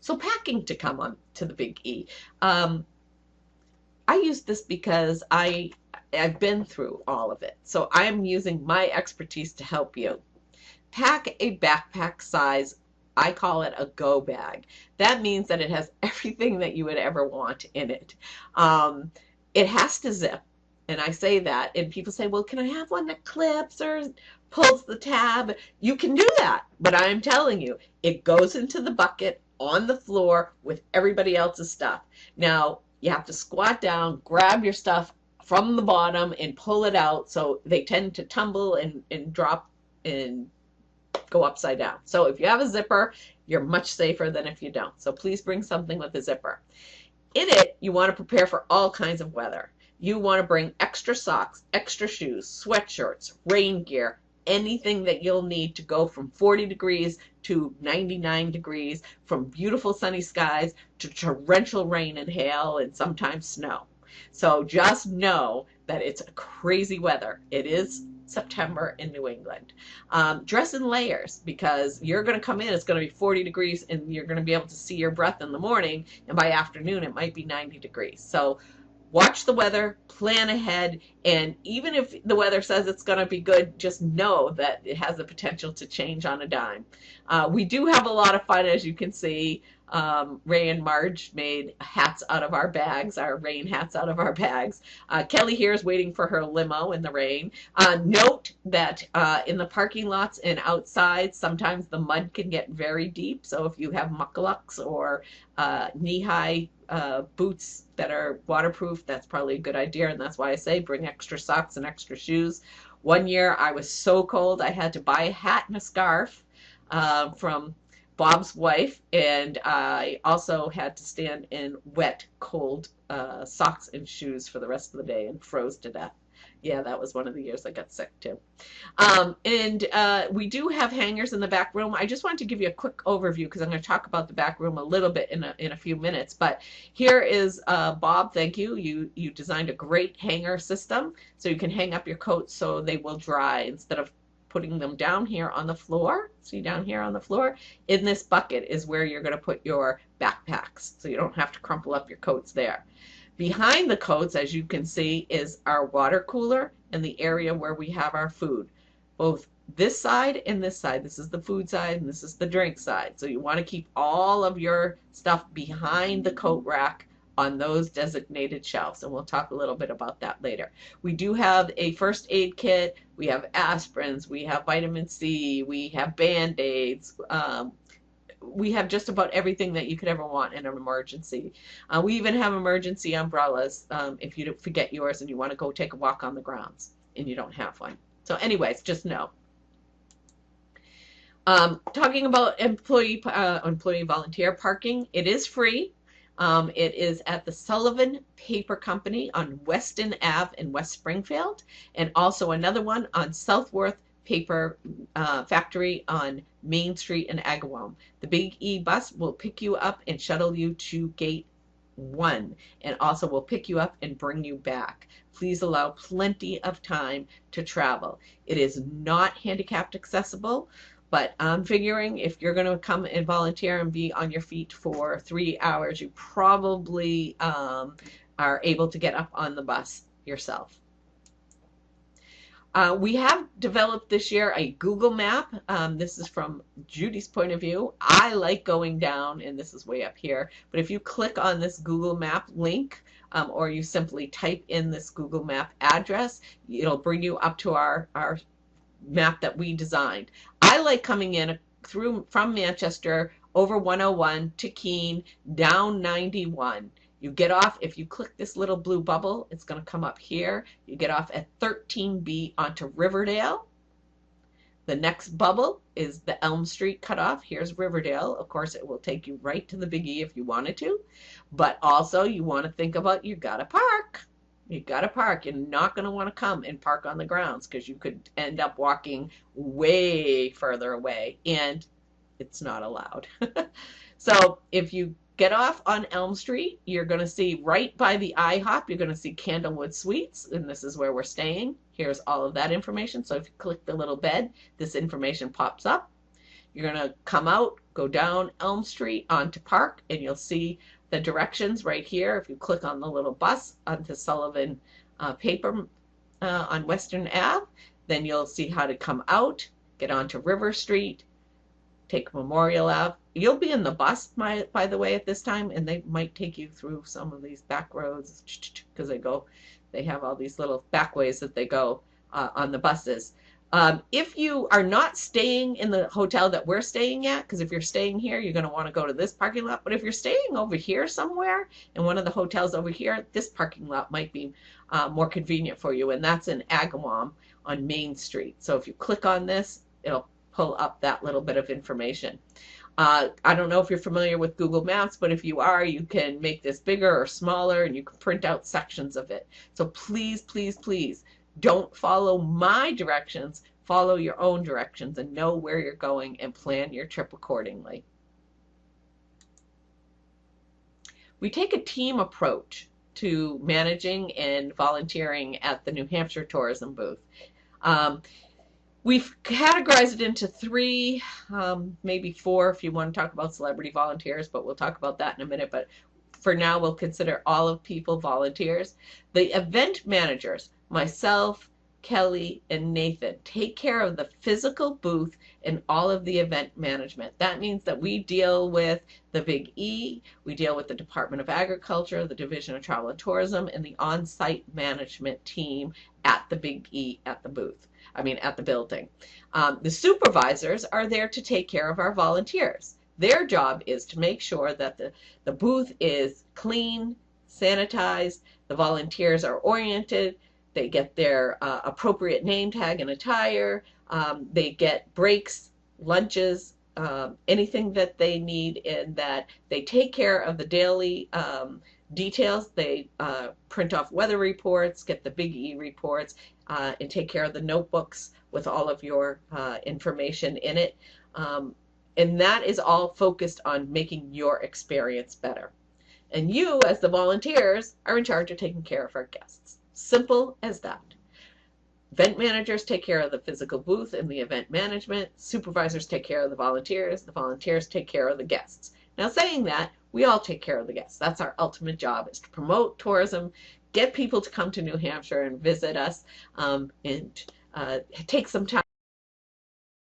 So packing to come on to the Big E. I use this because I've been through all of it. So I'm using my expertise to help you. Pack a backpack size, I call it a go bag. That means that it has everything that you would ever want in it. Um, it has to zip. And I say that, and people say, well, can I have one that clips or pulls the tab? You can do that, but I'm telling you, it goes into the bucket on the floor with everybody else's stuff. Now, you have to squat down, grab your stuff from the bottom and pull it out, so they tend to tumble and drop and go upside down. So if you have a zipper, you're much safer than if you don't. So please bring something with a zipper. In it, you want to prepare for all kinds of weather. You want to bring extra socks, extra shoes, sweatshirts, rain gear, anything that you'll need to go from 40 degrees to 99 degrees, from beautiful sunny skies to torrential rain and hail and sometimes snow. So just know that it's crazy weather. It is September in New England. Dress in layers, because you're going to come in, it's going to be 40 degrees and you're going to be able to see your breath in the morning, and by afternoon it might be 90 degrees. So watch the weather, plan ahead, and even if the weather says it's going to be good, just know that it has the potential to change on a dime. We do have a lot of fun, as you can see. Ray and Marge made hats out of our bags, our rain hats out of our bags. Kelly here is waiting for her limo in the rain. Note that in the parking lots and outside, sometimes the mud can get very deep. So if you have mucklucks or knee-high boots that are waterproof, that's probably a good idea. And that's why I say bring extra socks and extra shoes. One year I was so cold I had to buy a hat and a scarf from Bob's wife, and I also had to stand in wet, cold socks and shoes for the rest of the day and froze to death. Yeah, that was one of the years I got sick too. We do have hangers in the back room. I just wanted to give you a quick overview because I'm going to talk about the back room a little bit in a few minutes. But here is Bob. Thank you. You designed a great hanger system so you can hang up your coats so they will dry instead of putting them down here on the floor. See down here on the floor? In this bucket is where you're going to put your backpacks, so you don't have to crumple up your coats there. Behind the coats, as you can see, is our water cooler and the area where we have our food. Both this side and this side. This is the food side and this is the drink side. So you want to keep all of your stuff behind the coat rack on those designated shelves, and we'll talk a little bit about that later. We do have a first aid kit, we have aspirins, we have vitamin C, we have Band-Aids, we have just about everything that you could ever want in an emergency. We even have emergency umbrellas if you forget yours and you want to go take a walk on the grounds and you don't have one. So anyways, just know. Talking about employee volunteer parking, it is free. It is at the Sullivan Paper Company on Weston Ave in West Springfield, and also another one on Southworth Paper Factory on Main Street in Agawam. The Big E bus will pick you up and shuttle you to Gate 1, and also will pick you up and bring you back. Please allow plenty of time to travel. It is not handicapped accessible, but I'm figuring if you're going to come and volunteer and be on your feet for 3 hours, you probably are able to get up on the bus yourself. We have developed this year a Google map. This is from Judy's point of view. I like going down, and this is way up here, but if you click on this Google map link, or you simply type in this Google map address, it'll bring you up to our map that we designed. I like coming in from Manchester over 101 to Keene, down 91. You get off, if you click this little blue bubble, it's going to come up here. You get off at 13B onto Riverdale. The next bubble is the Elm Street cutoff. Here's Riverdale. Of course, it will take you right to the Big E if you wanted to. But also, you want to think about you got to park. You got to park. You're not going to want to come and park on the grounds because you could end up walking way further away, and it's not allowed. So if you get off on Elm Street, you're going to see right by the IHOP, you're going to see Candlewood Suites, and this is where we're staying. Here's all of that information. So if you click the little bed, this information pops up. You're going to come out, go down Elm Street onto Park, and you'll see the directions right here. If you click on the little bus onto Sullivan Paper on Western Ave, then you'll see how to come out, get onto River Street, take Memorial Ave. You'll be in the bus, by the way, at this time, and they might take you through some of these back roads because they have all these little back ways that they go on the buses. If you are not staying in the hotel that we're staying at, because if you're staying here, you're going to want to go to this parking lot. But if you're staying over here somewhere in one of the hotels over here, this parking lot might be more convenient for you, and that's in Agawam on Main Street. So if you click on this, it'll pull up that little bit of information. I don't know if you're familiar with Google Maps, but if you are, you can make this bigger or smaller, and you can print out sections of it. So please, please, please don't follow my directions. Follow your own directions and know where you're going and plan your trip accordingly. We take a team approach to managing and volunteering at the New Hampshire tourism booth. We've categorized it into three, maybe four if you want to talk about celebrity volunteers, but we'll talk about that in a minute. But for now, we'll consider all of people volunteers. The event managers, myself, Kelly, and Nathan, take care of the physical booth and all of the event management. That means that we deal with the Big E, we deal with the Department of Agriculture, the Division of Travel and Tourism, and the on-site management team at the Big E at the booth. At the building. The supervisors are there to take care of our volunteers. Their job is to make sure that the booth is clean, sanitized, the volunteers are oriented, they get their appropriate name tag and attire, they get breaks, lunches, anything that they need, and that they take care of the daily details. They print off weather reports, get the Big E reports, and take care of the notebooks with all of your information in it. And that is all focused on making your experience better. And you, as the volunteers, are in charge of taking care of our guests. Simple as that. Event managers take care of the physical booth and the event management. Supervisors take care of the volunteers. The volunteers take care of the guests. Now, saying that, we all take care of the guests. That's our ultimate job, is to promote tourism, get people to come to New Hampshire and visit us, and take some time